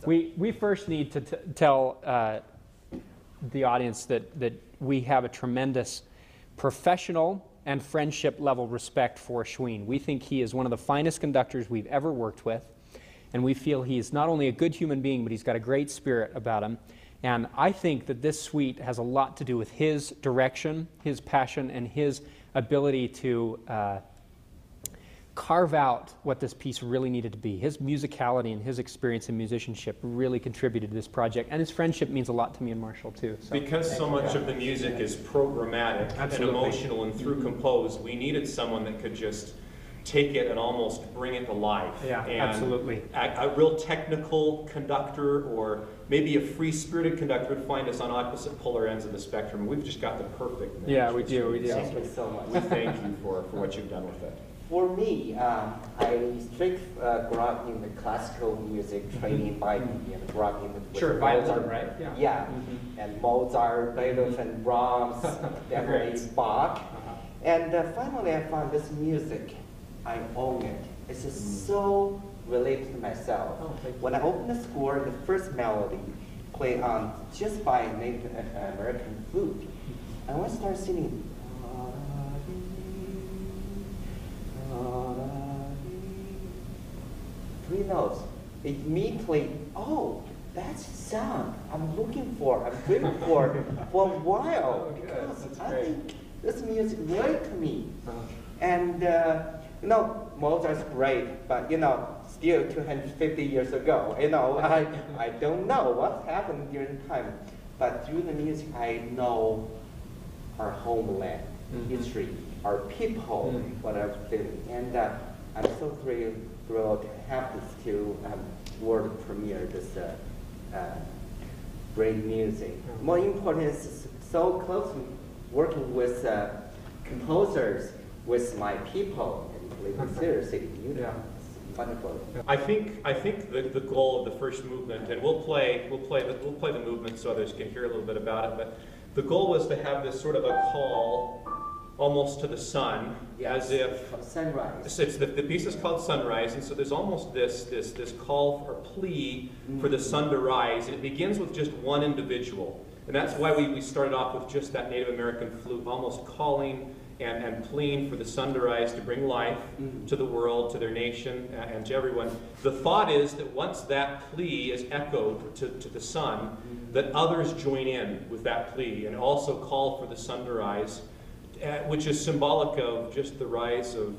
We first need to tell the audience that we have a tremendous professional and friendship level respect for Shwe. We think he is one of the finest conductors we've ever worked with, and we feel he's not only a good human being, but he's got a great spirit about him. And I think that this suite has a lot to do with his direction, his passion, and his ability to carve out what this piece really needed to be. His musicality and his experience in musicianship really contributed to this project, and his friendship means a lot to me and Marshall too. So. Because so much of the music is programmatic and emotional and through composed, we needed someone that could just take it and almost bring it to life. Yeah, and absolutely. A real technical conductor or maybe a free-spirited conductor would find us on opposite polar ends of the spectrum. We've just got the perfect match. Yeah, we do. Thank you so much. We thank you for what you've done with it. For me, I grew up in the classical music training by me and grew up in the Mozart, right? Yeah, and Mozart, Beethoven, Brahms, definitely Bach. And finally I found this music. I own it. It's just so related to myself. When I opened the score, the first melody played on just by Native American flute. And when I started singing, three notes, immediately, oh, that's the sound I'm looking for, I'm waiting for a while, because I think this music related to me. And you know, Mozart's great, but you know, still 250 years ago, you know, I don't know what happened during time, but through the music I know our homeland, history, our people, what I'm feeling, and I'm so thrilled to have this world premiere this great music. More important is so closely working with composers, with my people, and seriously, Utah. It's wonderful. I think the goal of the first movement, and we'll play the movement so others can hear a little bit about it, but the goal was to have this sort of a call almost to the sun, as if sunrise. It's the piece is called Sunrise, and so there's almost this call or plea for the sun to rise, and it begins with just one individual, and that's why we started off with just that Native American flute, almost calling and pleading for the sun to rise, to bring life to the world, to their nation, and to everyone. The thought is that once that plea is echoed to the sun, that others join in with that plea and also call for the sun to rise, which is symbolic of just the rise of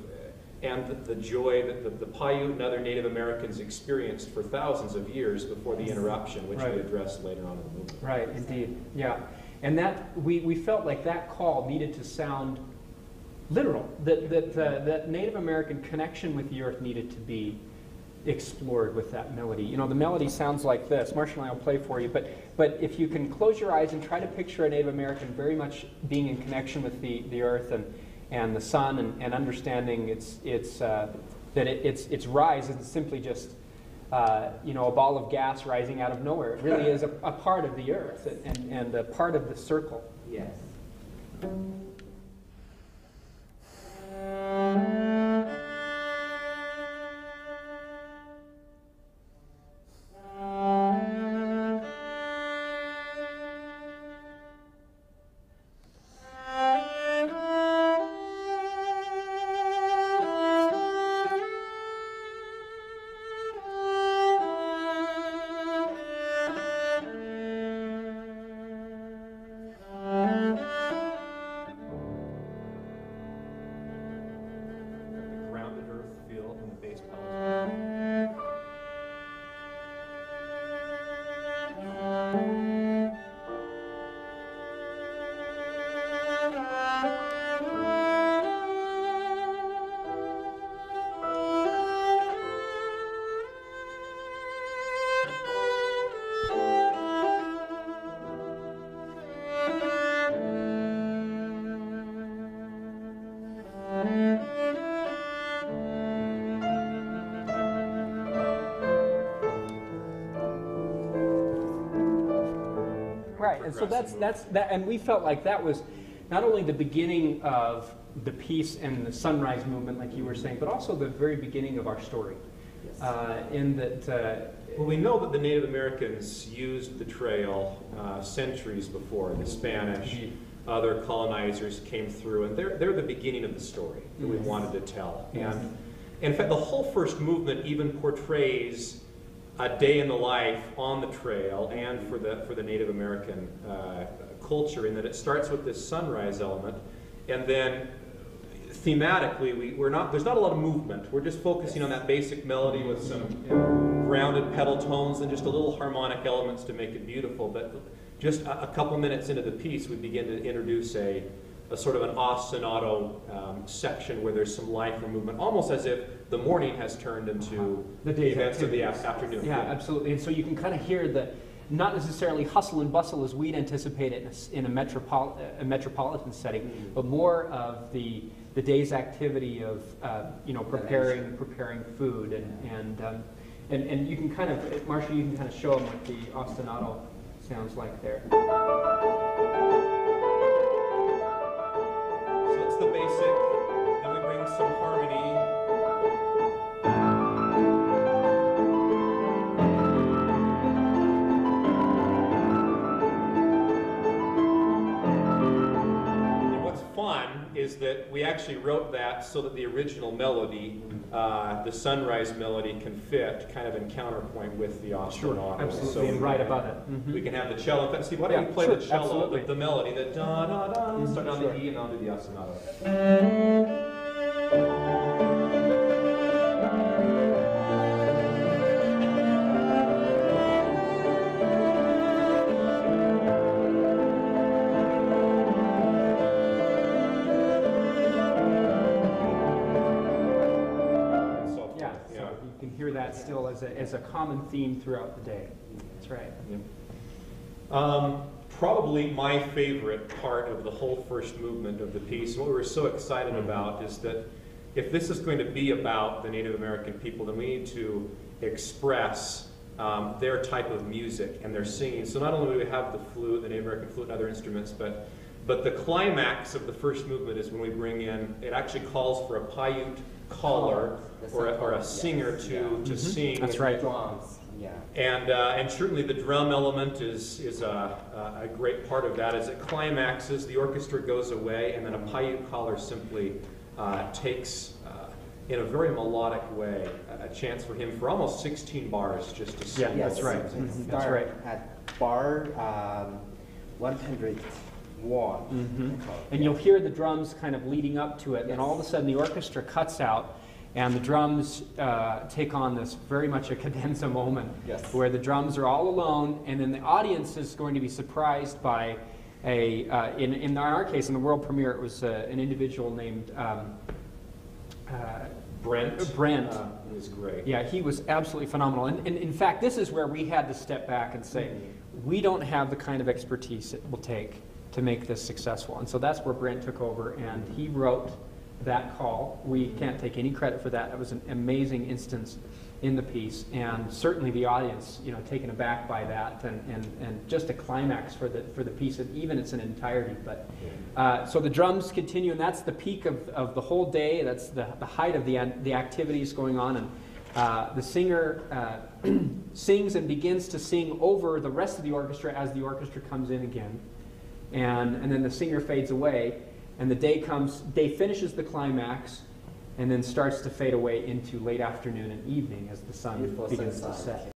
and the joy that the Paiute and other Native Americans experienced for thousands of years before the interruption, which we address later on in the movement. Right, indeed, yeah. And that we felt like that call needed to sound literal, that Native American connection with the earth needed to be explored with that melody. You know, the melody sounds like this. Marshall and I will play for you, but if you can close your eyes and try to picture a Native American very much being in connection with the earth and the sun and understanding that its rise isn't simply just you know, a ball of gas rising out of nowhere. It really is a part of the earth and a part of the circle. Yes. And so that's that, and we felt like that was not only the beginning of the piece and the sunrise movement, like you were saying, but also the very beginning of our story. Yes. In that Well, we know that the Native Americans used the trail centuries before. The Spanish, other colonizers came through, and they're the beginning of the story that we wanted to tell. And in fact, the whole first movement even portrays a day in the life on the trail and for the Native American culture, in that it starts with this sunrise element, and then thematically there's not a lot of movement. We're just focusing on that basic melody with some grounded pedal tones and just a little harmonic elements to make it beautiful. But just a couple minutes into the piece, we begin to introduce a sort of an ostinato section where there's some life and movement, almost as if the morning has turned into the events of the afternoon. Yeah, absolutely. And so you can kind of hear the, not necessarily hustle and bustle as we'd anticipate it in a metropolitan setting, but more of the day's activity of preparing food and you can kind of, Marcia, you can kind of show them what the ostinato sounds like there. So that's the basic. Then we bring some harmony. Is that we actually wrote that so that the original melody, the sunrise melody, can fit kind of in counterpoint with the ostinato. Sure, absolutely, so and right above it. We can have the cello. In fact, Steve, why don't you play the cello, the melody, the da-da-da, start on the E and onto the ostinato. Still as a common theme throughout the day. That's right. Yeah. Probably my favorite part of the whole first movement of the piece, and what we were so excited about, is that if this is going to be about the Native American people, then we need to express their type of music and their singing. So not only do we have the flute, the Native American flute, and other instruments, but the climax of the first movement is when we bring in, it actually calls for a Paiute caller or a singer to sing. That's right. Drums. Yeah. And certainly the drum element is a great part of that. As it climaxes, the orchestra goes away, and then a Paiute caller simply takes, in a very melodic way, a chance for him for almost 16 bars just to sing. Yeah, that's right. That's right. At bar 101. And you'll hear the drums kind of leading up to it, and all of a sudden the orchestra cuts out, and the drums take on this very much a cadenza moment, where the drums are all alone, and then the audience is going to be surprised by in our case, in the world premiere, it was an individual named Brent. He was great. Yeah, he was absolutely phenomenal. And in fact, this is where we had to step back and say, we don't have the kind of expertise it will take to make this successful. And so that's where Brent took over, and he wrote that call. We can't take any credit for that. It was an amazing instance in the piece, and certainly the audience, taken aback by that, and just a climax for the piece, and even its an entirety. But so the drums continue, and that's the peak of the whole day. That's the height of the activities going on, and the singer sings and begins to sing over the rest of the orchestra as the orchestra comes in again. And then the singer fades away, and the day finishes the climax, and then starts to fade away into late afternoon and evening as the sun begins to set.